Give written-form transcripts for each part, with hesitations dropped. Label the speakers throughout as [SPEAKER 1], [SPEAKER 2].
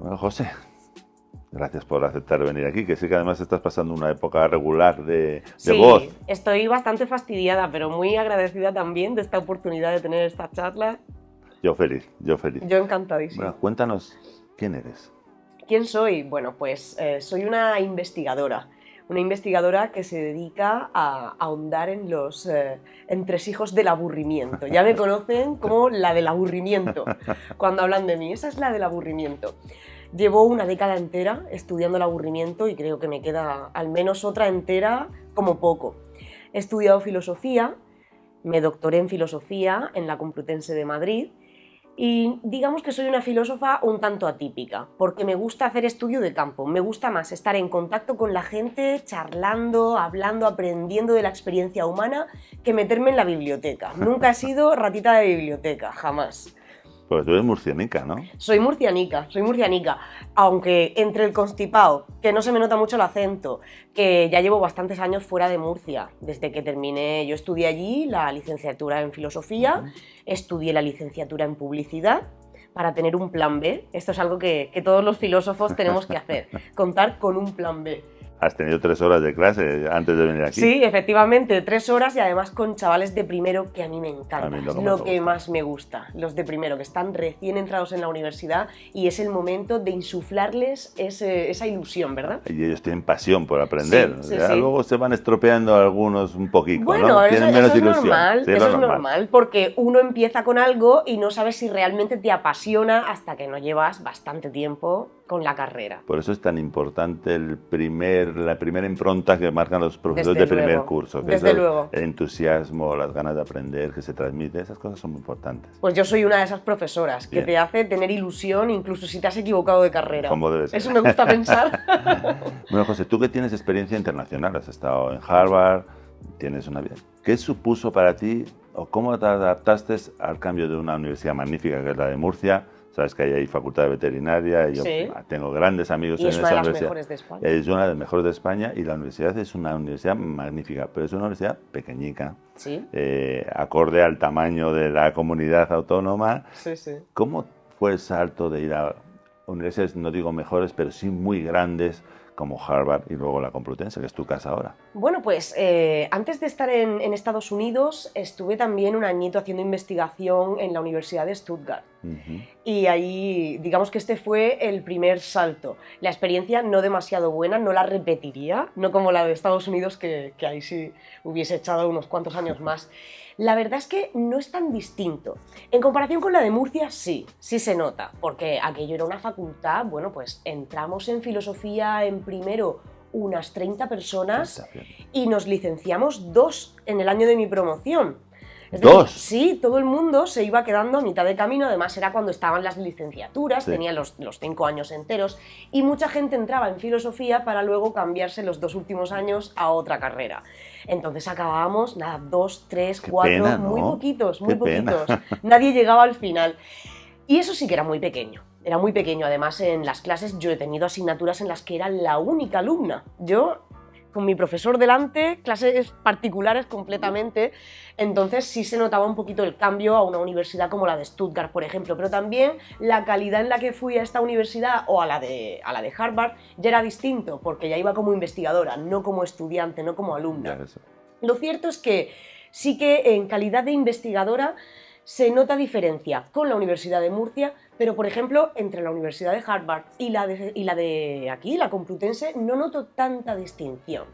[SPEAKER 1] Bueno, José, gracias por aceptar venir aquí, que sé que además estás pasando una época regular de voz.
[SPEAKER 2] Sí, estoy bastante fastidiada, pero muy agradecida también de esta oportunidad de tener esta charla.
[SPEAKER 1] Yo feliz, yo feliz.
[SPEAKER 2] Yo encantadísima.
[SPEAKER 1] Bueno, cuéntanos, ¿quién eres?
[SPEAKER 2] ¿Quién soy? Bueno, pues soy una investigadora que se dedica a ahondar en los entresijos del aburrimiento. Ya me conocen como la del aburrimiento cuando hablan de mí. Esa es la del aburrimiento. Llevo una década entera estudiando el aburrimiento y creo que me queda al menos otra entera como poco. He estudiado filosofía, me doctoré en filosofía en la Complutense de Madrid y digamos que soy una filósofa un tanto atípica, porque me gusta hacer estudio de campo, me gusta más estar en contacto con la gente, charlando, hablando, aprendiendo de la experiencia humana, que meterme en la biblioteca. Nunca he sido ratita de biblioteca, jamás.
[SPEAKER 1] Pues tú eres murcianica, ¿no?
[SPEAKER 2] Soy murcianica, aunque entre el constipado, que no se me nota mucho el acento, que ya llevo bastantes años fuera de Murcia, desde que terminé, yo estudié allí la licenciatura en filosofía, estudié la licenciatura en publicidad, para tener un plan B. Esto es algo que todos los filósofos tenemos que hacer, contar con un plan B.
[SPEAKER 1] Has tenido 3 horas de clase antes de venir aquí.
[SPEAKER 2] Sí, efectivamente, 3 horas y además con chavales de primero que a mí me encanta. Es lo que más me gusta, los de primero, que están recién entrados en la universidad y es el momento de insuflarles esa ilusión, ¿verdad?
[SPEAKER 1] Y ellos tienen pasión por aprender.
[SPEAKER 2] Sí.
[SPEAKER 1] Luego se van estropeando algunos un poquito,
[SPEAKER 2] bueno,
[SPEAKER 1] ¿no?
[SPEAKER 2] Tienen menos ilusión. Normal,
[SPEAKER 1] sí,
[SPEAKER 2] eso es normal, porque uno empieza con algo y no sabes si realmente te apasiona hasta que no llevas bastante tiempo con la carrera.
[SPEAKER 1] Por eso es tan importante la primera impronta que marcan los profesores de primer curso, que
[SPEAKER 2] desde
[SPEAKER 1] es
[SPEAKER 2] luego.
[SPEAKER 1] El entusiasmo, las ganas de aprender que se transmite, esas cosas son muy importantes.
[SPEAKER 2] Pues yo soy una de esas profesoras que te hace tener ilusión incluso si te has equivocado de carrera.
[SPEAKER 1] Como debe ser.
[SPEAKER 2] Eso me gusta pensar.
[SPEAKER 1] Bueno, José, tú que tienes experiencia internacional, has estado en Harvard, tienes una vida. ¿Qué supuso para ti o cómo te adaptaste al cambio de una universidad magnífica que es la de Murcia? Sabes que ahí hay facultad de veterinaria, y yo tengo grandes amigos en esa universidad.
[SPEAKER 2] Y es una de las mejores de España.
[SPEAKER 1] Es una de las mejores de España y la universidad es una universidad magnífica, pero es una universidad pequeñica, acorde al tamaño de la comunidad autónoma.
[SPEAKER 2] Sí.
[SPEAKER 1] ¿Cómo fue el salto de ir a universidades, no digo mejores, pero sí muy grandes, como Harvard y luego la Complutense, que es tu casa ahora?
[SPEAKER 2] Bueno, pues antes de estar en Estados Unidos estuve también un añito haciendo investigación en la Universidad de Stuttgart. Y ahí, digamos que este fue el primer salto. La experiencia no demasiado buena, no la repetiría, no como la de Estados Unidos, que ahí sí hubiese echado unos cuantos años más. La verdad es que no es tan distinto. En comparación con la de Murcia, sí se nota, porque aquello era una facultad, bueno, pues entramos en filosofía en primero unas 30 personas y nos licenciamos 2 en el año de mi promoción. Es decir,
[SPEAKER 1] ¿2?
[SPEAKER 2] Sí, todo el mundo se iba quedando a mitad de camino, además era cuando estaban las licenciaturas, tenían los 5 años enteros y mucha gente entraba en filosofía para luego cambiarse los 2 últimos años a otra carrera. Entonces acabábamos, 2, 3, 4,
[SPEAKER 1] pena, ¿no?
[SPEAKER 2] muy poquitos.
[SPEAKER 1] Pena.
[SPEAKER 2] Nadie llegaba al final. Y eso sí que era muy pequeño. Era muy pequeño, además en las clases yo he tenido asignaturas en las que era la única alumna. Yo, con mi profesor delante, clases particulares completamente, entonces sí se notaba un poquito el cambio a una universidad como la de Stuttgart, por ejemplo, pero también la calidad en la que fui a esta universidad o a la de Harvard ya era distinto, porque ya iba como investigadora, no como estudiante, no como alumna. Lo cierto es que sí que en calidad de investigadora se nota diferencia con la Universidad de Murcia, pero por ejemplo entre la Universidad de Harvard y la de aquí, la Complutense, no noto tanta distinción.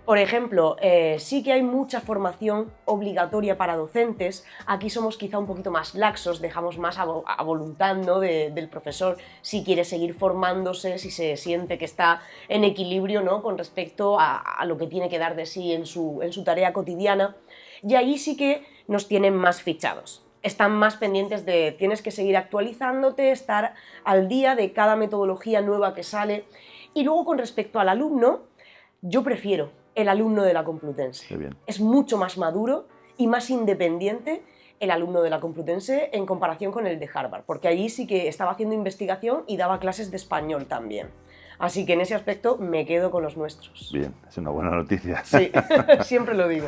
[SPEAKER 2] Por ejemplo, sí que hay mucha formación obligatoria para docentes. Aquí somos quizá un poquito más laxos, dejamos más a voluntad, ¿no?, del profesor si quiere seguir formándose, si se siente que está en equilibrio, ¿no?, con respecto a lo que tiene que dar de sí en su tarea cotidiana. Y ahí sí que nos tienen más fichados. Están más pendientes de tienes que seguir actualizándote, estar al día de cada metodología nueva que sale. Y luego con respecto al alumno, yo prefiero el alumno de la Complutense.
[SPEAKER 1] Qué bien.
[SPEAKER 2] Es mucho más maduro y más independiente el alumno de la Complutense en comparación con el de Harvard, porque allí sí que estaba haciendo investigación y daba clases de español también. Así que en ese aspecto me quedo con los nuestros.
[SPEAKER 1] Bien, es una buena noticia.
[SPEAKER 2] Sí, siempre lo digo.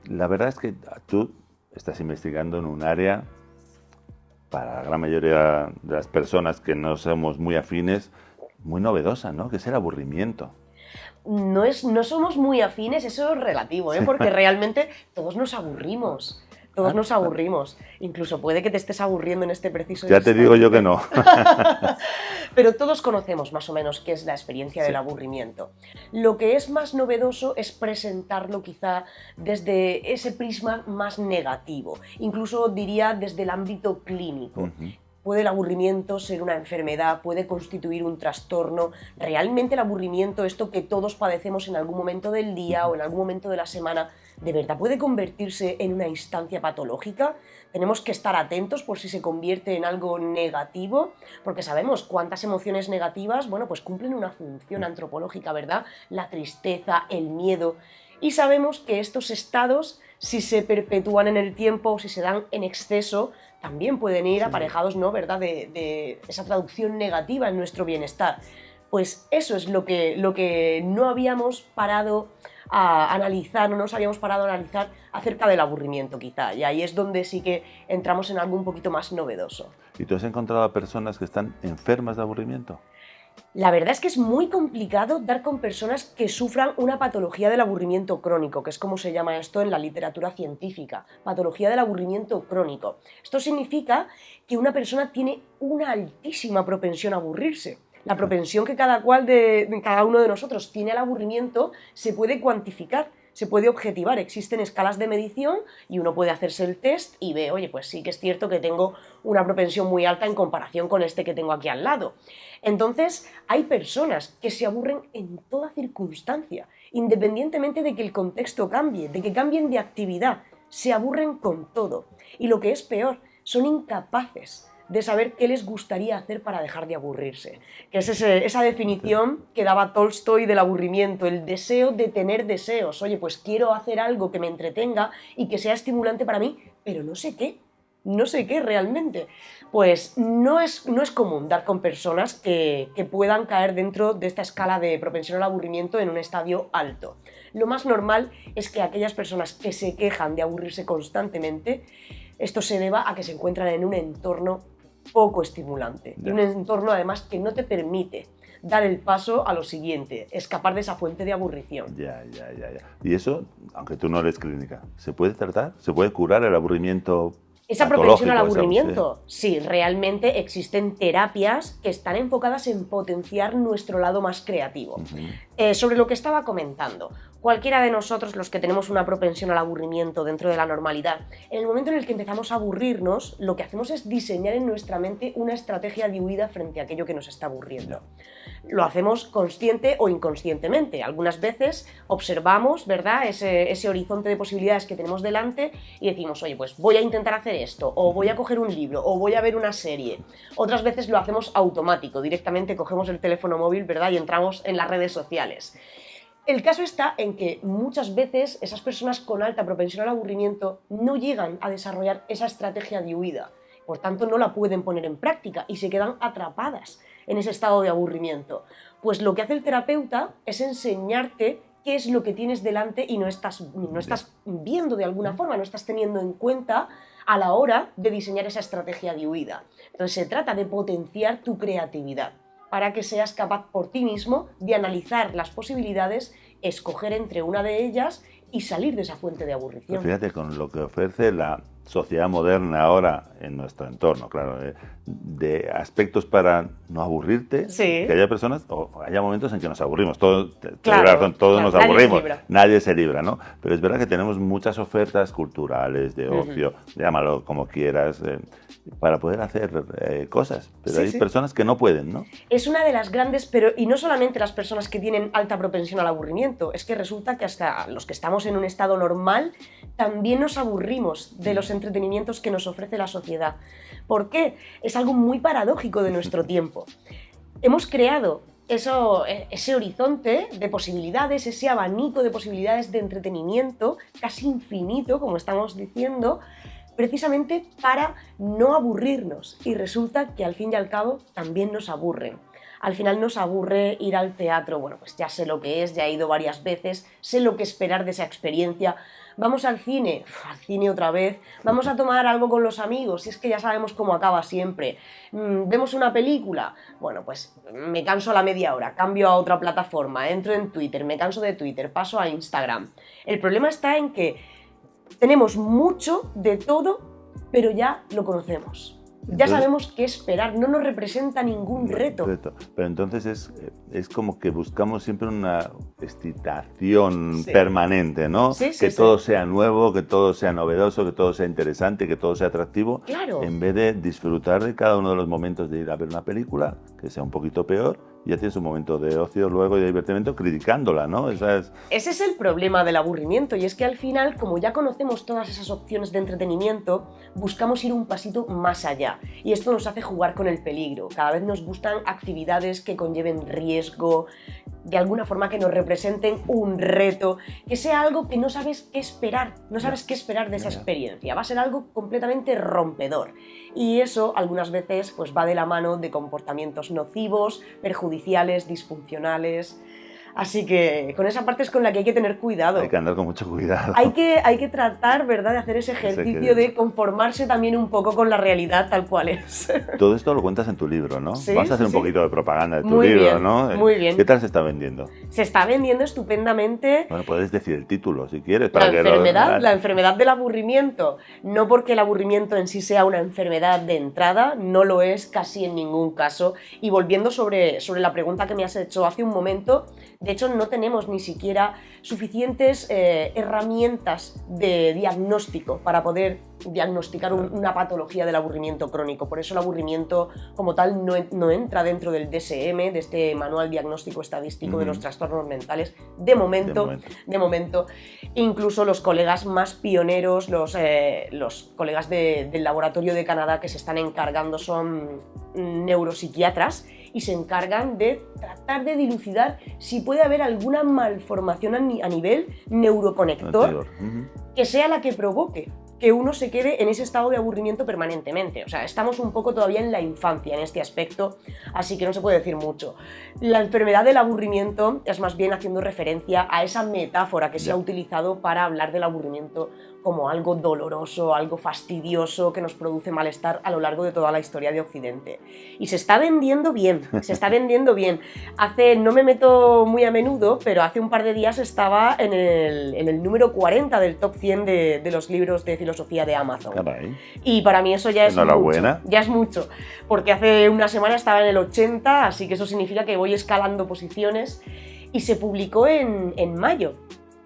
[SPEAKER 1] La verdad es que tú estás investigando en un área para la gran mayoría de las personas que no somos muy afines, muy novedosa, ¿no? Que es el aburrimiento.
[SPEAKER 2] No somos muy afines, eso es relativo, ¿eh? Porque realmente todos nos aburrimos. Todos nos aburrimos. Incluso puede que te estés aburriendo en este preciso
[SPEAKER 1] Ya
[SPEAKER 2] instante.
[SPEAKER 1] te digo yo que no.
[SPEAKER 2] Pero todos conocemos más o menos qué es la experiencia del
[SPEAKER 1] Sí.
[SPEAKER 2] aburrimiento. Lo que es más novedoso es presentarlo quizá desde ese prisma más negativo, incluso diría desde el ámbito clínico.
[SPEAKER 1] Ujú.
[SPEAKER 2] Puede el aburrimiento ser una enfermedad, puede constituir un trastorno. Realmente el aburrimiento, esto que todos padecemos en algún momento del día o en algún momento de la semana, ¿de verdad puede convertirse en una instancia patológica? Tenemos que estar atentos por si se convierte en algo negativo, porque sabemos cuántas emociones negativas, bueno, pues cumplen una función antropológica, ¿verdad? La tristeza, el miedo. Y sabemos que estos estados, si se perpetúan en el tiempo o si se dan en exceso, también pueden ir aparejados, ¿no? ¿Verdad? De esa traducción negativa en nuestro bienestar. Pues eso es lo que no habíamos parado a analizar, no nos habíamos parado a analizar acerca del aburrimiento quizá, y ahí es donde sí que entramos en algo un poquito más novedoso.
[SPEAKER 1] ¿Y tú has encontrado a personas que están enfermas de aburrimiento?
[SPEAKER 2] La verdad es que es muy complicado dar con personas que sufran una patología del aburrimiento crónico, que es como se llama esto en la literatura científica, patología del aburrimiento crónico. Esto significa que una persona tiene una altísima propensión a aburrirse. La propensión que cada uno de nosotros tiene al aburrimiento se puede cuantificar, se puede objetivar. Existen escalas de medición y uno puede hacerse el test y ve, oye, pues sí que es cierto que tengo una propensión muy alta en comparación con este que tengo aquí al lado. Entonces, hay personas que se aburren en toda circunstancia, independientemente de que el contexto cambie, de que cambien de actividad, se aburren con todo. Y lo que es peor, son incapaces de saber qué les gustaría hacer para dejar de aburrirse. Que es esa definición que daba Tolstoy del aburrimiento, el deseo de tener deseos. Oye, pues quiero hacer algo que me entretenga y que sea estimulante para mí, pero no sé qué. No sé qué realmente. Pues no es común dar con personas que puedan caer dentro de esta escala de propensión al aburrimiento en un estadio alto. Lo más normal es que aquellas personas que se quejan de aburrirse constantemente, esto se deba a que se encuentran en un entorno poco estimulante y un entorno además que no te permite dar el paso a lo siguiente, escapar de esa fuente de aburrición.
[SPEAKER 1] Ya. Y eso, aunque tú no eres clínica, ¿se puede tratar? ¿Se puede curar el aburrimiento?
[SPEAKER 2] Esa propensión al
[SPEAKER 1] Patológico,
[SPEAKER 2] aburrimiento, sí, realmente existen terapias que están enfocadas en potenciar nuestro lado más creativo. Sobre lo que estaba comentando, cualquiera de nosotros, los que tenemos una propensión al aburrimiento dentro de la normalidad, en el momento en el que empezamos a aburrirnos, lo que hacemos es diseñar en nuestra mente una estrategia de huida frente a aquello que nos está aburriendo. Lo hacemos consciente o inconscientemente. Algunas veces observamos, ¿verdad?, ese horizonte de posibilidades que tenemos delante y decimos, oye, pues voy a intentar hacer esto, o voy a coger un libro, o voy a ver una serie. Otras veces lo hacemos automático, directamente cogemos el teléfono móvil, ¿verdad?, y entramos en las redes sociales. El caso está en que muchas veces esas personas con alta propensión al aburrimiento no llegan a desarrollar esa estrategia de huida. Por tanto, no la pueden poner en práctica y se quedan atrapadas en ese estado de aburrimiento. Pues lo que hace el terapeuta es enseñarte qué es lo que tienes delante y no estás viendo de alguna forma, no estás teniendo en cuenta a la hora de diseñar esa estrategia de huida. Entonces se trata de potenciar tu creatividad para que seas capaz por ti mismo de analizar las posibilidades, escoger entre una de ellas y salir de esa fuente de aburrición.
[SPEAKER 1] Pero fíjate, con lo que ofrece la sociedad moderna ahora en nuestro entorno, claro, de aspectos para no aburrirte,
[SPEAKER 2] Sí.
[SPEAKER 1] que haya personas, o haya momentos en que nos aburrimos, todos
[SPEAKER 2] Claro,
[SPEAKER 1] nos
[SPEAKER 2] nadie
[SPEAKER 1] aburrimos,
[SPEAKER 2] se libra.
[SPEAKER 1] nadie se libra, ¿no? Pero es verdad que tenemos muchas ofertas culturales, de ocio, llámalo como quieras, para poder hacer cosas, pero
[SPEAKER 2] Sí,
[SPEAKER 1] hay
[SPEAKER 2] sí.
[SPEAKER 1] personas que no pueden, ¿no?
[SPEAKER 2] Es una de las grandes, y no solamente las personas que tienen alta propensión al aburrimiento, es que resulta que hasta los que estamos en un estado normal también nos aburrimos de los entretenimientos que nos ofrece la sociedad. ¿Por qué? Es algo muy paradójico de nuestro tiempo. Hemos creado ese horizonte de posibilidades, ese abanico de posibilidades de entretenimiento casi infinito, como estamos diciendo, precisamente para no aburrirnos, y resulta que al fin y al cabo también nos aburren. Al final nos aburre ir al teatro, bueno, pues ya sé lo que es, ya he ido varias veces, sé lo que esperar de esa experiencia. Vamos al cine otra vez, vamos a tomar algo con los amigos, si es que ya sabemos cómo acaba siempre. Vemos una película, bueno, pues me canso a la media hora, cambio a otra plataforma, entro en Twitter, me canso de Twitter, paso a Instagram. El problema está en que tenemos mucho de todo, pero ya lo conocemos. Ya sabemos qué esperar, no nos representa ningún reto.
[SPEAKER 1] Pero entonces es como que buscamos siempre una excitación permanente, ¿no? Que todo sea nuevo, que todo sea novedoso, que todo sea interesante, que todo sea atractivo.
[SPEAKER 2] Claro.
[SPEAKER 1] En vez de disfrutar de cada uno de los momentos de ir a ver una película, que sea un poquito peor, ya tienes un momento de ocio luego y de divertimento criticándola, ¿no?
[SPEAKER 2] Ese es el problema del aburrimiento, y es que al final, como ya conocemos todas esas opciones de entretenimiento, buscamos ir un pasito más allá. Y esto nos hace jugar con el peligro. Cada vez nos gustan actividades que conlleven riesgo, de alguna forma que nos representen un reto, que sea algo que no sabes qué esperar, no sabes qué esperar de esa experiencia. Va a ser algo completamente rompedor. Y eso algunas veces pues va de la mano de comportamientos nocivos, perjudiciales, disfuncionales. Así que con esa parte es con la que hay que tener cuidado.
[SPEAKER 1] Hay que andar con mucho cuidado.
[SPEAKER 2] Hay que tratar, ¿verdad?, de hacer ese ejercicio de conformarse también un poco con la realidad tal cual es.
[SPEAKER 1] Todo esto lo cuentas en tu libro, ¿no?
[SPEAKER 2] Sí,
[SPEAKER 1] vas a hacer un poquito de propaganda de tu
[SPEAKER 2] muy
[SPEAKER 1] libro,
[SPEAKER 2] bien,
[SPEAKER 1] ¿no?
[SPEAKER 2] Muy bien.
[SPEAKER 1] ¿Qué tal se está vendiendo?
[SPEAKER 2] Se está vendiendo estupendamente.
[SPEAKER 1] Bueno, puedes decir el título si quieres.
[SPEAKER 2] La enfermedad del aburrimiento. No porque el aburrimiento en sí sea una enfermedad de entrada, no lo es casi en ningún caso. Y volviendo sobre la pregunta que me has hecho hace un momento, de hecho no tenemos ni siquiera suficientes herramientas de diagnóstico para poder diagnosticar una patología del aburrimiento crónico. Por eso el aburrimiento como tal no entra dentro del DSM, de este Manual Diagnóstico Estadístico de los Trastornos Mentales, de momento. Incluso los colegas más pioneros, los colegas del laboratorio de Canadá que se están encargando son neuropsiquiatras y se encargan de tratar de dilucidar si puede haber alguna malformación a nivel neuroconector que sea la que provoque que uno se quede en ese estado de aburrimiento permanentemente. O sea, estamos un poco todavía en la infancia en este aspecto, así que no se puede decir mucho. La enfermedad del aburrimiento es más bien haciendo referencia a esa metáfora que se ha utilizado para hablar del aburrimiento como algo doloroso, algo fastidioso que nos produce malestar a lo largo de toda la historia de Occidente. Y se está vendiendo bien, se está vendiendo bien. No me meto muy a menudo, pero hace un par de días estaba en el número 40 del top 100 de los libros de filosofía de Amazon.
[SPEAKER 1] Caray.
[SPEAKER 2] Y para mí eso ya es
[SPEAKER 1] Enhorabuena.
[SPEAKER 2] mucho. Ya es mucho, porque hace una semana estaba en el 80, así que eso significa que voy escalando posiciones, y se publicó en mayo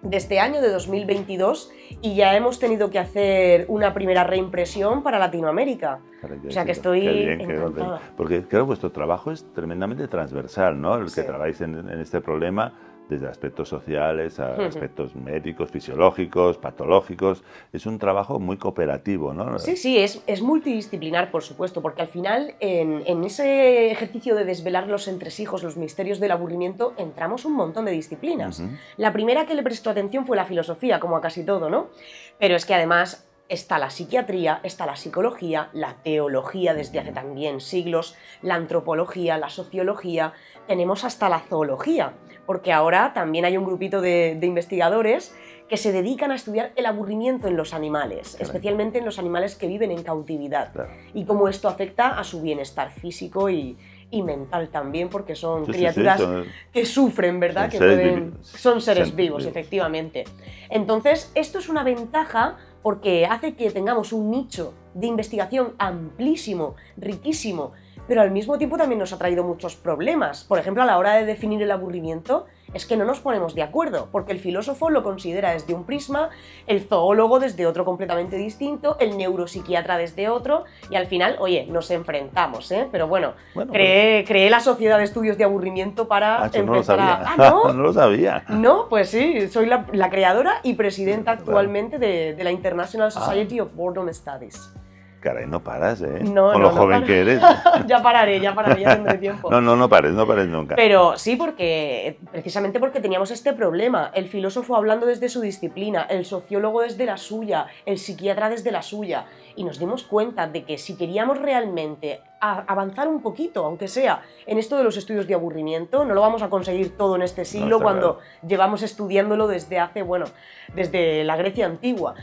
[SPEAKER 2] de este año, de 2022, y ya hemos tenido que hacer una primera reimpresión para Latinoamérica. O sea que estoy encantada.
[SPEAKER 1] Porque claro, vuestro trabajo es tremendamente transversal, ¿no? El que trabajáis en este problema, desde aspectos sociales a aspectos médicos, fisiológicos, patológicos. Es un trabajo muy cooperativo, ¿no?
[SPEAKER 2] Sí, es multidisciplinar, por supuesto, porque al final en ese ejercicio de desvelar los entresijos, los misterios del aburrimiento, entramos un montón de disciplinas. La primera que le prestó atención fue la filosofía, como a casi todo, ¿no? Pero es que además está la psiquiatría, está la psicología, la teología desde hace también siglos, la antropología, la sociología, tenemos hasta la zoología, porque ahora también hay un grupito de investigadores que se dedican a estudiar el aburrimiento en los animales, especialmente en los animales que viven en cautividad, y cómo esto afecta a su bienestar físico y mental también, porque son criaturas que sufren, ¿verdad? Son seres vivos, efectivamente. Entonces, esto es una ventaja porque hace que tengamos un nicho de investigación amplísimo, riquísimo, pero al mismo tiempo también nos ha traído muchos problemas. Por ejemplo, a la hora de definir el aburrimiento, es que no nos ponemos de acuerdo, porque el filósofo lo considera desde un prisma, el zoólogo desde otro completamente distinto, el neuropsiquiatra desde otro, y al final, oye, nos enfrentamos, ¿eh? Pero bueno, creé la Sociedad de Estudios de Aburrimiento para empezar a...
[SPEAKER 1] ¿No? No lo sabía.
[SPEAKER 2] No, pues sí, soy la creadora y presidenta actualmente de la International Society of Boredom Studies.
[SPEAKER 1] Caray, no paras, ¿eh?
[SPEAKER 2] No,
[SPEAKER 1] Con
[SPEAKER 2] no,
[SPEAKER 1] lo joven que eres.
[SPEAKER 2] Ya pararé, ya tendré tiempo.
[SPEAKER 1] No pares nunca.
[SPEAKER 2] Pero sí, porque precisamente porque teníamos este problema. El filósofo hablando desde su disciplina, el sociólogo desde la suya, el psiquiatra desde la suya. Y nos dimos cuenta de que si queríamos realmente avanzar un poquito, aunque sea en esto de los estudios de aburrimiento, no lo vamos a conseguir todo en este siglo cuando llevamos estudiándolo desde hace, desde la Grecia antigua.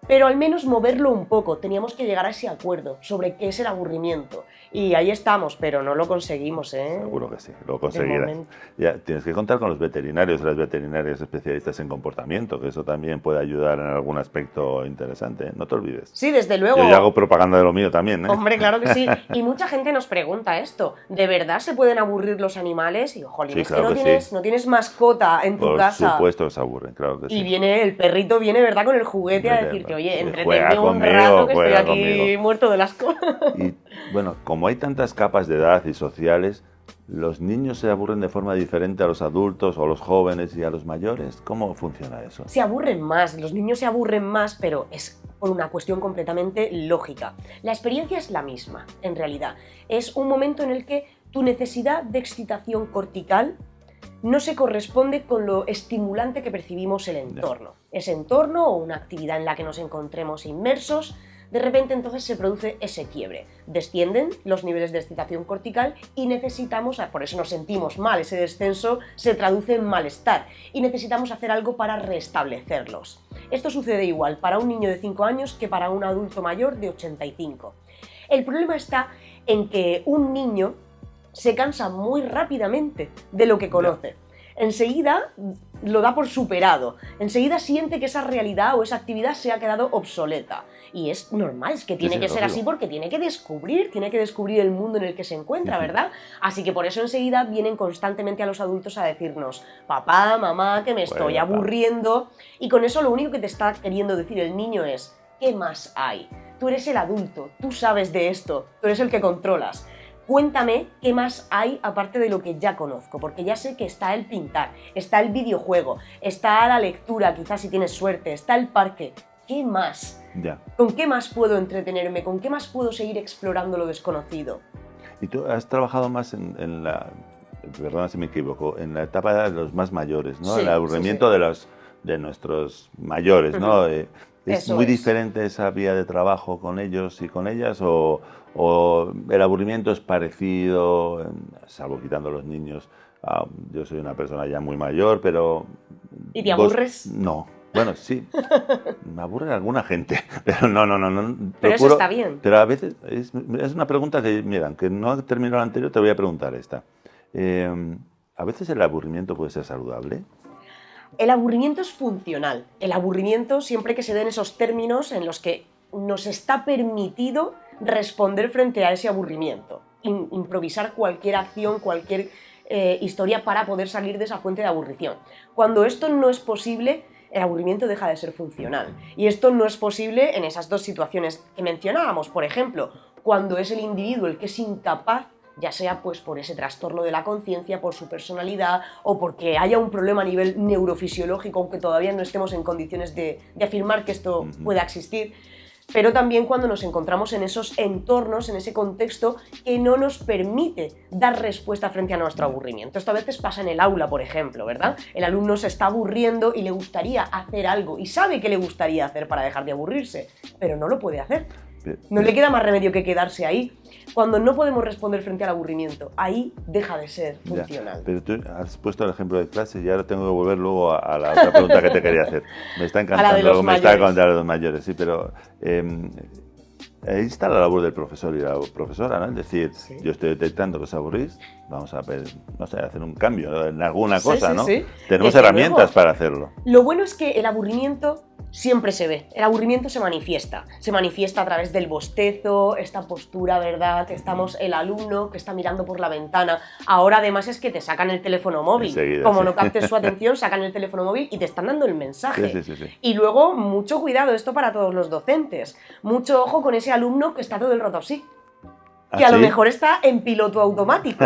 [SPEAKER 2] Pero al menos moverlo un poco, teníamos que llegar a ese acuerdo sobre qué es el aburrimiento. Y ahí estamos, pero no lo conseguimos, ¿eh?
[SPEAKER 1] Seguro que sí, lo conseguirás. Ya, tienes que contar con los veterinarios y las veterinarias especialistas en comportamiento, que eso también puede ayudar en algún aspecto interesante, ¿eh? No te olvides.
[SPEAKER 2] Sí, desde luego.
[SPEAKER 1] Yo ya hago propaganda de lo mío también, ¿eh?
[SPEAKER 2] Hombre, claro que sí. Y mucha gente nos pregunta esto, ¿de verdad se pueden aburrir los animales? Y, jolín,
[SPEAKER 1] sí,
[SPEAKER 2] es
[SPEAKER 1] claro
[SPEAKER 2] que no tienes mascota en tu casa.
[SPEAKER 1] Por supuesto que se aburren, claro que sí.
[SPEAKER 2] Y el perrito viene, ¿verdad?, con el juguete a decirte, oye, entretenme un
[SPEAKER 1] conmigo,
[SPEAKER 2] rato que estoy aquí
[SPEAKER 1] conmigo.
[SPEAKER 2] muerto del asco.
[SPEAKER 1] Y bueno, como hay tantas capas de edad y sociales, ¿los niños se aburren de forma diferente a los adultos o a los jóvenes y a los mayores? ¿Cómo funciona eso?
[SPEAKER 2] Se aburren más, los niños se aburren más, pero es por una cuestión completamente lógica. La experiencia es la misma, en realidad. Es un momento en el que tu necesidad de excitación cortical no se corresponde con lo estimulante que percibimos el entorno. Ese entorno o una actividad en la que nos encontremos inmersos, de repente entonces se produce ese quiebre. Descienden los niveles de excitación cortical y necesitamos, por eso nos sentimos mal, ese descenso se traduce en malestar y necesitamos hacer algo para restablecerlos. Esto sucede igual para un niño de 5 años que para un adulto mayor de 85. El problema está en que un niño se cansa muy rápidamente de lo que conoce. Enseguida lo da por superado, enseguida siente que esa realidad o esa actividad se ha quedado obsoleta. Y es normal, es que tiene que ser así porque tiene que descubrir el mundo en el que se encuentra, ¿verdad? Así que por eso enseguida vienen constantemente a los adultos a decirnos, papá, mamá, que me estoy aburriendo. Y con eso lo único que te está queriendo decir el niño es, ¿qué más hay? Tú eres el adulto, tú sabes de esto, tú eres el que controlas. Cuéntame qué más hay aparte de lo que ya conozco, porque ya sé que está el pintar, está el videojuego, está la lectura, quizás si tienes suerte, está el parque. ¿Qué más?
[SPEAKER 1] Ya.
[SPEAKER 2] ¿Con qué más puedo entretenerme? ¿Con qué más puedo seguir explorando lo desconocido?
[SPEAKER 1] Y tú has trabajado más en la, perdona si me equivoco, en la etapa de los más mayores, ¿no?
[SPEAKER 2] Sí,
[SPEAKER 1] el aburrimiento de nuestros mayores, ¿no? ¿Es muy diferente esa vía de trabajo con ellos y con ellas o el aburrimiento es parecido, salvo quitando los niños? Yo soy una persona ya muy mayor, pero...
[SPEAKER 2] ¿Y te aburres?
[SPEAKER 1] No. Bueno, sí, me aburre alguna gente, pero no.
[SPEAKER 2] Pero eso está bien.
[SPEAKER 1] Pero a veces es una pregunta que, mira, aunque no ha terminado la anterior, te voy a preguntar esta. ¿A veces el aburrimiento puede ser saludable?
[SPEAKER 2] El aburrimiento es funcional. El aburrimiento, siempre que se den esos términos en los que nos está permitido responder frente a ese aburrimiento, improvisar cualquier acción, cualquier historia para poder salir de esa fuente de aburrición. Cuando esto no es posible, el aburrimiento deja de ser funcional. Y esto no es posible en esas dos situaciones que mencionábamos. Por ejemplo, cuando es el individuo el que es incapaz, ya sea pues por ese trastorno de la conciencia, por su personalidad o porque haya un problema a nivel neurofisiológico, aunque todavía no estemos en condiciones de afirmar que esto pueda existir, pero también cuando nos encontramos en esos entornos, en ese contexto que no nos permite dar respuesta frente a nuestro aburrimiento. Esto a veces pasa en el aula, por ejemplo, ¿verdad? El alumno se está aburriendo y le gustaría hacer algo y sabe que le gustaría hacer para dejar de aburrirse, pero no lo puede hacer. No le queda más remedio que quedarse ahí. Cuando no podemos responder frente al aburrimiento, ahí deja de ser funcional.
[SPEAKER 1] Ya, pero tú has puesto el ejemplo de clase y ahora tengo que volver luego a la otra pregunta que te quería hacer. Me está encantando, me está encantando de los mayores, sí, pero ahí está la labor del profesor y la profesora, ¿no? Es decir, yo estoy detectando que os aburrís, vamos a ver, no sé, hacer un cambio en alguna cosa, ¿no? Tenemos herramientas para hacerlo.
[SPEAKER 2] Lo bueno es que el aburrimiento siempre se ve, el aburrimiento se manifiesta a través del bostezo, esta postura, ¿verdad? Que estamos el alumno que está mirando por la ventana. Ahora además es que te sacan el teléfono móvil, enseguida, como no captes su atención, sacan el teléfono móvil y te están dando el mensaje.
[SPEAKER 1] Sí.
[SPEAKER 2] Y luego, mucho cuidado, esto para todos los docentes, mucho ojo con ese alumno que está todo el rato así. que a lo
[SPEAKER 1] ¿sí?
[SPEAKER 2] mejor está en piloto automático.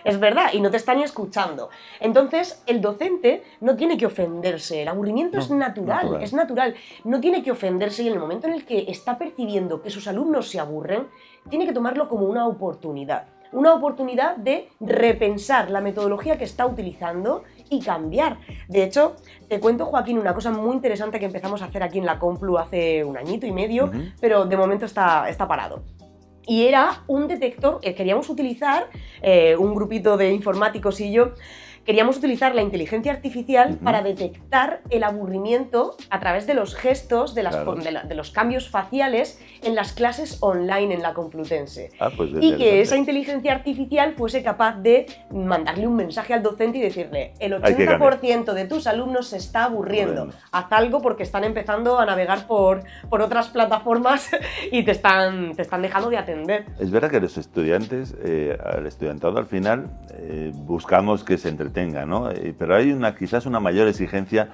[SPEAKER 2] Es verdad, y no te está ni escuchando. Entonces, el docente no tiene que ofenderse. El aburrimiento es natural, es natural. No tiene que ofenderse y en el momento en el que está percibiendo que sus alumnos se aburren, tiene que tomarlo como una oportunidad. Una oportunidad de repensar la metodología que está utilizando y cambiar. De hecho, te cuento, Joaquín, una cosa muy interesante que empezamos a hacer aquí en la Complu hace un añito y medio, pero de momento está parado. Y era un detector que queríamos utilizar, un grupito de informáticos y yo, queríamos utilizar la inteligencia artificial para detectar el aburrimiento a través de los gestos, de los cambios faciales en las clases online en la Complutense.
[SPEAKER 1] Pues
[SPEAKER 2] y que esa inteligencia artificial fuese capaz de mandarle un mensaje al docente y decirle: el 80% de tus alumnos se está aburriendo. Haz algo porque están empezando a navegar por otras plataformas y te están dejando de atender.
[SPEAKER 1] Es verdad que los estudiantes, al estudiantado al final, buscamos que se entretenga, ¿no? Pero hay quizás una mayor exigencia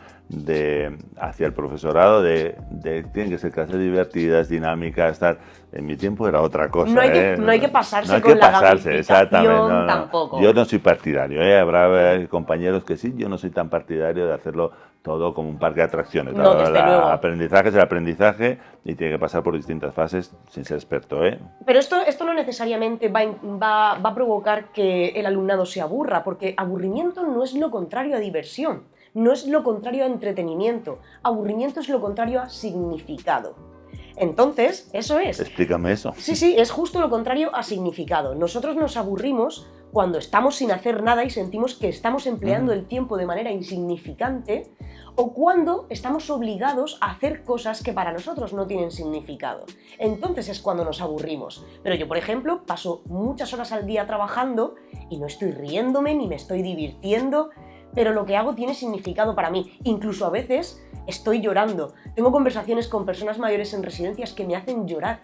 [SPEAKER 1] hacia el profesorado tienen que ser clases divertidas, dinámicas, tal. En mi tiempo era otra cosa.
[SPEAKER 2] No hay que pasarse con la gamificación tampoco.
[SPEAKER 1] Yo no soy partidario, habrá compañeros que sí, yo no soy tan partidario de hacerlo todo como un parque de atracciones.
[SPEAKER 2] No, desde luego.
[SPEAKER 1] El aprendizaje es el aprendizaje y tiene que pasar por distintas fases sin ser experto, ¿eh?
[SPEAKER 2] Pero esto no necesariamente va a provocar que el alumnado se aburra, porque aburrimiento no es lo contrario a diversión, no es lo contrario a entretenimiento. Aburrimiento es lo contrario a significado. Entonces, eso es.
[SPEAKER 1] Explícame eso.
[SPEAKER 2] Sí, es justo lo contrario a significado. Nosotros nos aburrimos cuando estamos sin hacer nada y sentimos que estamos empleando el tiempo de manera insignificante, o cuando estamos obligados a hacer cosas que para nosotros no tienen significado. Entonces es cuando nos aburrimos. Pero yo, por ejemplo, paso muchas horas al día trabajando y no estoy riéndome ni me estoy divirtiendo, pero lo que hago tiene significado para mí. Incluso a veces estoy llorando. Tengo conversaciones con personas mayores en residencias que me hacen llorar.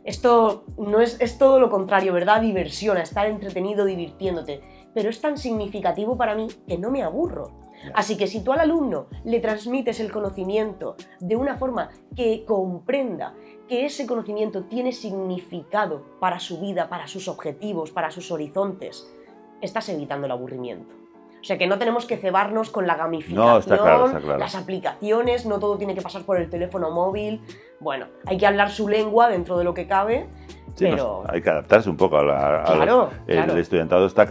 [SPEAKER 2] Esto no es todo lo contrario, ¿verdad? Diversión, a estar entretenido, divirtiéndote. Pero es tan significativo para mí que no me aburro. Así que si tú al alumno le transmites el conocimiento de una forma que comprenda que ese conocimiento tiene significado para su vida, para sus objetivos, para sus horizontes, estás evitando el aburrimiento. O sea que no tenemos que cebarnos con la gamificación,
[SPEAKER 1] no, está claro.
[SPEAKER 2] Las aplicaciones, no todo tiene que pasar por el teléfono móvil. Bueno, hay que hablar su lengua dentro de lo que cabe,
[SPEAKER 1] sí,
[SPEAKER 2] pero...
[SPEAKER 1] hay que adaptarse un poco
[SPEAKER 2] claro.
[SPEAKER 1] El estudiantado está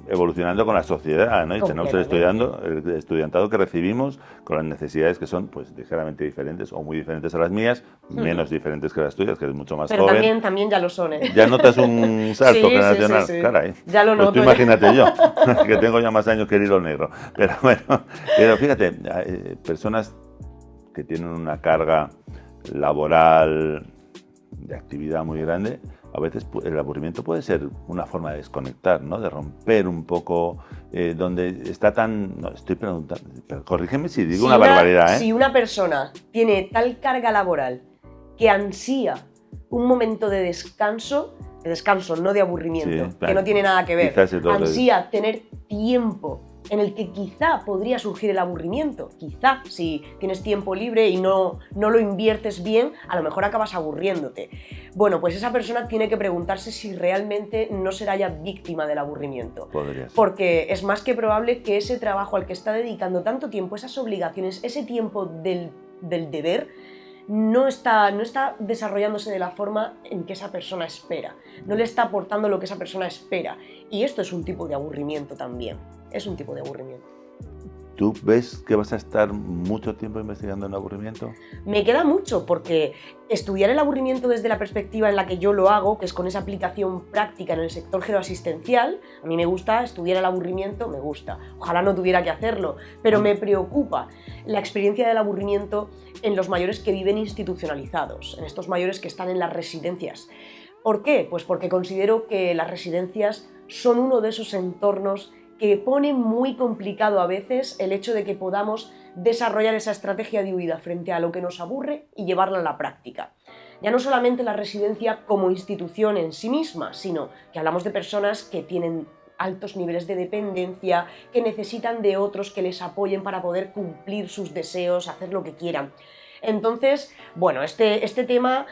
[SPEAKER 1] evolucionando con la sociedad, ¿no? Y tenemos el estudiantado que recibimos con las necesidades que son pues ligeramente diferentes o muy diferentes a las mías, menos diferentes que las tuyas, que eres mucho más joven.
[SPEAKER 2] Pero también ya lo son, ¿eh?
[SPEAKER 1] Ya notas un salto generacional.
[SPEAKER 2] Sí.
[SPEAKER 1] Caray.
[SPEAKER 2] Ya lo noto.
[SPEAKER 1] Pues tú imagínate yo, que tengo ya más años que el hilo negro. Pero bueno, fíjate, personas que tienen una carga laboral de actividad muy grande, a veces el aburrimiento puede ser una forma de desconectar, ¿no? De romper un poco donde está tan... No, estoy preguntando, pero corrígeme si digo una barbaridad, ¿eh?
[SPEAKER 2] Si una persona tiene tal carga laboral que ansía un momento de descanso, no de aburrimiento, que no tiene nada que ver, ansía tener tiempo en el que quizá podría surgir el aburrimiento. Quizá, si tienes tiempo libre y no lo inviertes bien, a lo mejor acabas aburriéndote. Bueno, pues esa persona tiene que preguntarse si realmente no será ya víctima del aburrimiento.
[SPEAKER 1] Podría ser.
[SPEAKER 2] Porque es más que probable que ese trabajo al que está dedicando tanto tiempo, esas obligaciones, ese tiempo del deber, no está desarrollándose de la forma en que esa persona espera. No le está aportando lo que esa persona espera. Y esto es un tipo de aburrimiento también. Es un tipo de aburrimiento.
[SPEAKER 1] ¿Tú ves que vas a estar mucho tiempo investigando en aburrimiento?
[SPEAKER 2] Me queda mucho, porque estudiar el aburrimiento desde la perspectiva en la que yo lo hago, que es con esa aplicación práctica en el sector geroasistencial, a mí me gusta estudiar el aburrimiento, me gusta. Ojalá no tuviera que hacerlo, pero me preocupa la experiencia del aburrimiento en los mayores que viven institucionalizados, en estos mayores que están en las residencias. ¿Por qué? Pues porque considero que las residencias son uno de esos entornos que pone muy complicado a veces el hecho de que podamos desarrollar esa estrategia de huida frente a lo que nos aburre y llevarla a la práctica. Ya no solamente la residencia como institución en sí misma, sino que hablamos de personas que tienen altos niveles de dependencia, que necesitan de otros que les apoyen para poder cumplir sus deseos, hacer lo que quieran. Entonces, bueno, este tema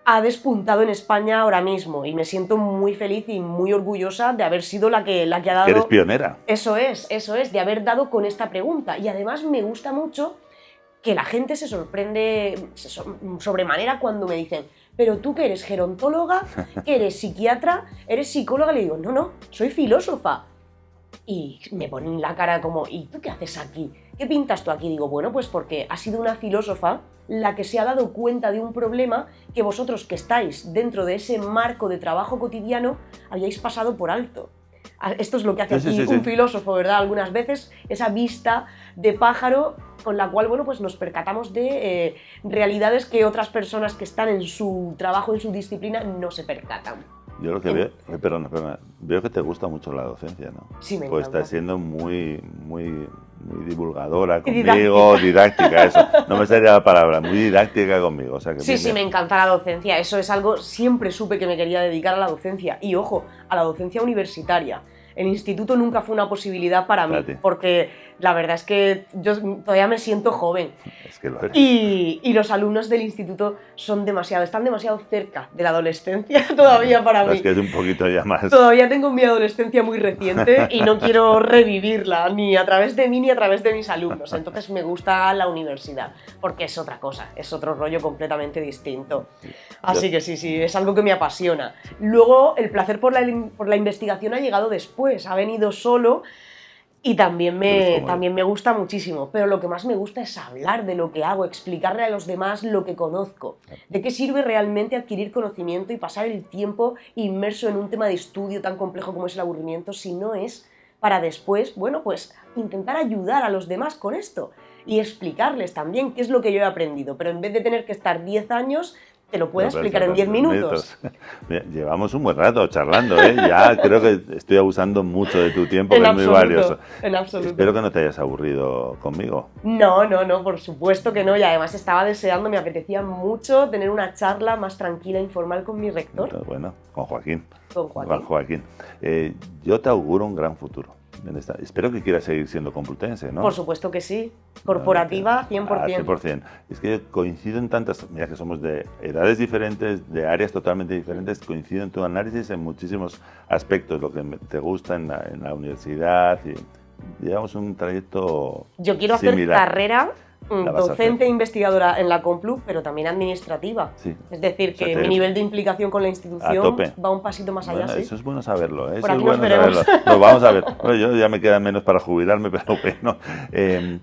[SPEAKER 2] ha despuntado en España ahora mismo y me siento muy feliz y muy orgullosa de haber sido la que ha dado...
[SPEAKER 1] Que eres pionera.
[SPEAKER 2] Eso es, de haber dado con esta pregunta. Y además me gusta mucho que la gente se sorprende sobremanera cuando me dicen, pero tú que eres gerontóloga, que eres psiquiatra, eres psicóloga, le digo, no, soy filósofa. Y me ponen la cara como, ¿y tú qué haces aquí? ¿Qué pintas tú aquí? Digo, bueno, pues porque ha sido una filósofa la que se ha dado cuenta de un problema que vosotros que estáis dentro de ese marco de trabajo cotidiano habíais pasado por alto. Esto es lo que hace aquí un filósofo, ¿verdad? Algunas veces esa vista de pájaro con la cual, bueno, pues nos percatamos de realidades que otras personas que están en su trabajo, en su disciplina, no se percatan.
[SPEAKER 1] Yo lo que veo, perdona, veo que te gusta mucho la docencia, ¿no?
[SPEAKER 2] Sí, me encanta.
[SPEAKER 1] Pues estás siendo muy divulgadora conmigo, didáctica, eso. No me salía la palabra, muy didáctica conmigo. O sea que
[SPEAKER 2] sí, me encanta la docencia. Eso es algo, siempre supe que me quería dedicar a la docencia. Y ojo, a la docencia universitaria. El instituto nunca fue una posibilidad para mí, porque la verdad es que yo todavía me siento joven.
[SPEAKER 1] Es que lo eres.
[SPEAKER 2] Y los alumnos del instituto están demasiado cerca de la adolescencia todavía para mí.
[SPEAKER 1] Es que es un poquito ya más.
[SPEAKER 2] Todavía tengo mi adolescencia muy reciente y no quiero revivirla, ni a través de mí ni a través de mis alumnos. Entonces me gusta la universidad, porque es otra cosa, es otro rollo completamente distinto. Así que sí, es algo que me apasiona. Luego, el placer por la investigación ha llegado después. Ha venido solo y también me gusta muchísimo, pero lo que más me gusta es hablar de lo que hago, explicarle a los demás lo que conozco, de qué sirve realmente adquirir conocimiento y pasar el tiempo inmerso en un tema de estudio tan complejo como es el aburrimiento, si no es para después, bueno, pues intentar ayudar a los demás con esto y explicarles también qué es lo que yo he aprendido, pero en vez de tener que estar 10 años... Te lo puedo explicar en 10 minutos.
[SPEAKER 1] Llevamos un buen rato charlando, ¿eh? Ya creo que estoy abusando mucho de tu tiempo, que es muy valioso.
[SPEAKER 2] En absoluto.
[SPEAKER 1] Espero que no te hayas aburrido conmigo.
[SPEAKER 2] No, por supuesto que no. Y además estaba deseando, me apetecía mucho tener una charla más tranquila e informal con mi rector.
[SPEAKER 1] Bueno, con Joaquín.
[SPEAKER 2] Con
[SPEAKER 1] Joaquín. Yo te auguro un gran futuro. Espero que quieras seguir siendo complutense, ¿no?
[SPEAKER 2] Por supuesto que sí. Corporativa, 100%.
[SPEAKER 1] 100%. Es que coincido en tantas... Mira que somos de edades diferentes, de áreas totalmente diferentes, coincido en tu análisis en muchísimos aspectos, lo que te gusta en la universidad. Y llevamos un trayecto
[SPEAKER 2] Yo quiero
[SPEAKER 1] similar.
[SPEAKER 2] hacer carrera docente e investigadora en la Complu, pero también administrativa.
[SPEAKER 1] Sí.
[SPEAKER 2] Es decir, que mi nivel de implicación con la institución va un pasito más allá.
[SPEAKER 1] Bueno, eso es bueno saberlo, ¿eh?
[SPEAKER 2] Por aquí
[SPEAKER 1] eso es bueno saberlo. Lo vamos a ver. Bueno, yo ya me queda menos para jubilarme, pero bueno.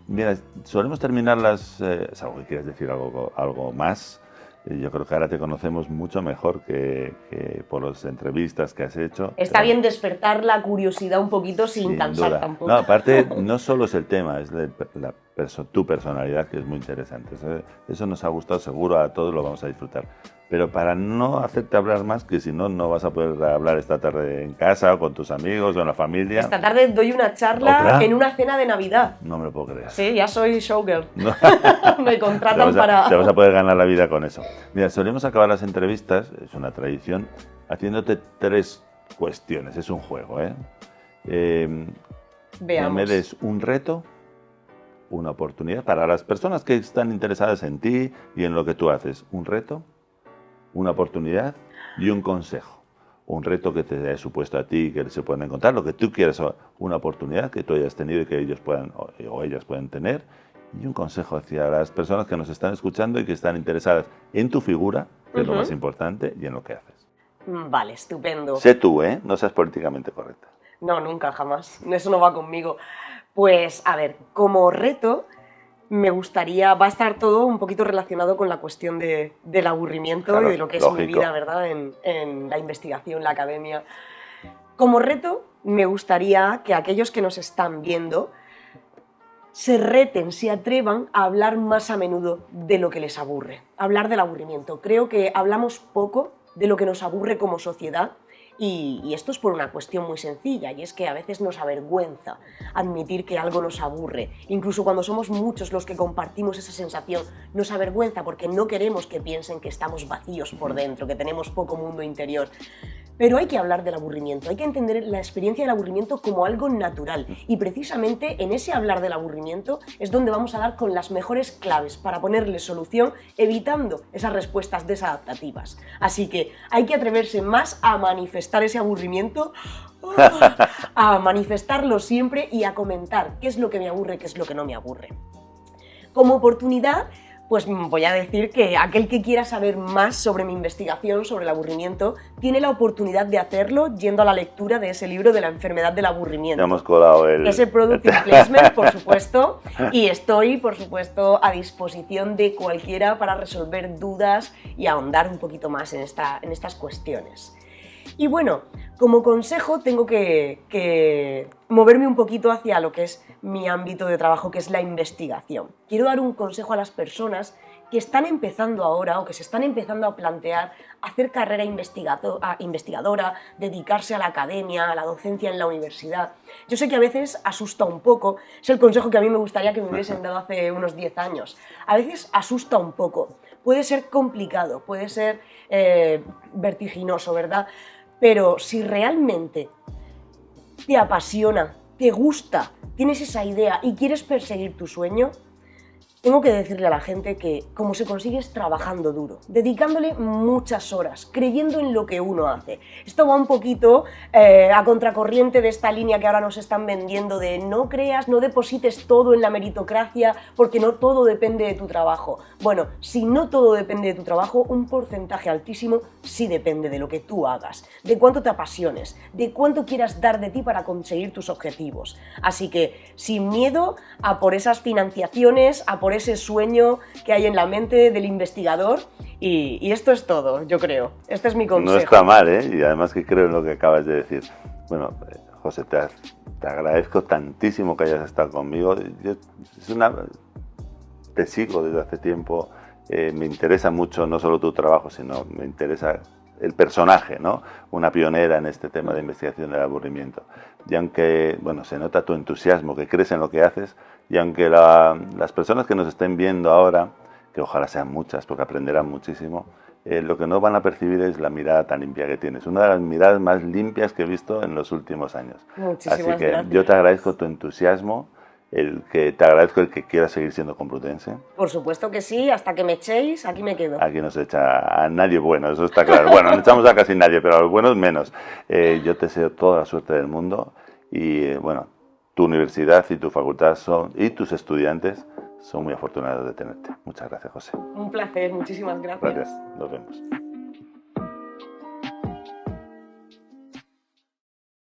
[SPEAKER 1] Mira, solemos terminar las... ¿Es algo que quieres decir algo más? Yo creo que ahora te conocemos mucho mejor que por las entrevistas que has hecho.
[SPEAKER 2] Está bien despertar la curiosidad un poquito sin cansar tampoco.
[SPEAKER 1] No, aparte, no solo es el tema, es tu personalidad, que es muy interesante. Eso nos ha gustado, seguro a todos lo vamos a disfrutar. Pero para no hacerte hablar más, que si no, no vas a poder hablar esta tarde en casa o con tus amigos o en la familia.
[SPEAKER 2] Esta tarde doy una charla en una cena de Navidad.
[SPEAKER 1] No me lo puedo creer.
[SPEAKER 2] Sí, ya soy showgirl.
[SPEAKER 1] No.
[SPEAKER 2] Me contratan para...
[SPEAKER 1] Te vas a poder ganar la vida con eso. Mira, solemos acabar las entrevistas, es una tradición, haciéndote 3 cuestiones. Es un juego, ¿eh?
[SPEAKER 2] Veamos.
[SPEAKER 1] Me des un reto, una oportunidad para las personas que están interesadas en ti y en lo que tú haces. Un reto, una oportunidad y un consejo. Un reto que te haya supuesto a ti, que se puedan encontrar, lo que tú quieras, una oportunidad que tú hayas tenido y que ellos puedan o ellas pueden tener, y un consejo hacia las personas que nos están escuchando y que están interesadas en tu figura, que es lo más importante, y en lo que haces.
[SPEAKER 2] Vale, estupendo.
[SPEAKER 1] Sé tú, ¿eh? No seas políticamente correcta.
[SPEAKER 2] No, nunca, jamás. Eso no va conmigo. Pues, a ver, como reto... va a estar todo un poquito relacionado con la cuestión del aburrimiento, claro, y de lo que es mi vida, ¿verdad? En la investigación, la academia. Como reto, me gustaría que aquellos que nos están viendo se reten, se atrevan a hablar más a menudo de lo que les aburre, hablar del aburrimiento. Creo que hablamos poco de lo que nos aburre como sociedad. Y esto es por una cuestión muy sencilla, y es que a veces nos avergüenza admitir que algo nos aburre. Incluso cuando somos muchos los que compartimos esa sensación, nos avergüenza porque no queremos que piensen que estamos vacíos por dentro, que tenemos poco mundo interior. Pero hay que hablar del aburrimiento, hay que entender la experiencia del aburrimiento como algo natural. Y precisamente en ese hablar del aburrimiento es donde vamos a dar con las mejores claves para ponerle solución, evitando esas respuestas desadaptativas. Así que hay que atreverse más a manifestar ese aburrimiento, a manifestarlo siempre y a comentar qué es lo que me aburre, qué es lo que no me aburre. Como oportunidad, pues voy a decir que aquel que quiera saber más sobre mi investigación sobre el aburrimiento tiene la oportunidad de hacerlo yendo a la lectura de ese libro de la enfermedad del aburrimiento.
[SPEAKER 1] Ya hemos colado
[SPEAKER 2] ese product placement, por supuesto, y estoy, por supuesto, a disposición de cualquiera para resolver dudas y ahondar un poquito más en estas cuestiones. Y bueno, como consejo tengo que moverme un poquito hacia lo que es mi ámbito de trabajo, que es la investigación. Quiero dar un consejo a las personas que están empezando ahora o que se están empezando a plantear hacer carrera investigadora, dedicarse a la academia, a la docencia en la universidad. Yo sé que a veces asusta un poco, es el consejo que a mí me gustaría que me hubiesen dado hace unos 10 años. A veces asusta un poco, puede ser complicado, puede ser vertiginoso, ¿verdad? Pero si realmente te apasiona, te gusta, tienes esa idea y quieres perseguir tu sueño, tengo que decirle a la gente que como se consigue es trabajando duro, dedicándole muchas horas, creyendo en lo que uno hace. Esto va un poquito a contracorriente de esta línea que ahora nos están vendiendo de no creas, no deposites todo en la meritocracia porque no todo depende de tu trabajo. Bueno, si no todo depende de tu trabajo, un porcentaje altísimo sí depende de lo que tú hagas, de cuánto te apasiones, de cuánto quieras dar de ti para conseguir tus objetivos. Así que sin miedo a por esas financiaciones, a por ese sueño que hay en la mente del investigador y esto es todo, yo creo. Este es mi consejo.
[SPEAKER 1] No está mal, ¿eh? Y además que creo en lo que acabas de decir. Bueno, José, te agradezco tantísimo que hayas estado conmigo. Te sigo desde hace tiempo, me interesa mucho no solo tu trabajo, sino me interesa el personaje, ¿no? Una pionera en este tema de investigación del aburrimiento. Y aunque, bueno, se nota tu entusiasmo, que crees en lo que haces, y aunque las personas que nos estén viendo ahora, que ojalá sean muchas, porque aprenderán muchísimo, lo que no van a percibir es la mirada tan limpia que tienes. Una de las miradas más limpias que he visto en los últimos años.
[SPEAKER 2] Muchísimas
[SPEAKER 1] Así que
[SPEAKER 2] gracias.
[SPEAKER 1] yo te agradezco tu entusiasmo, te agradezco el que quieras seguir siendo complutense.
[SPEAKER 2] Por supuesto que sí, hasta que me echéis, aquí me quedo.
[SPEAKER 1] Aquí no se echa a nadie bueno, eso está claro. Bueno, no echamos a casi nadie, pero a los buenos menos. Yo te deseo toda la suerte del mundo y, bueno, tu universidad y tu facultad y tus estudiantes son muy afortunados de tenerte. Muchas gracias, José.
[SPEAKER 2] Un placer, muchísimas gracias.
[SPEAKER 1] Gracias, nos vemos.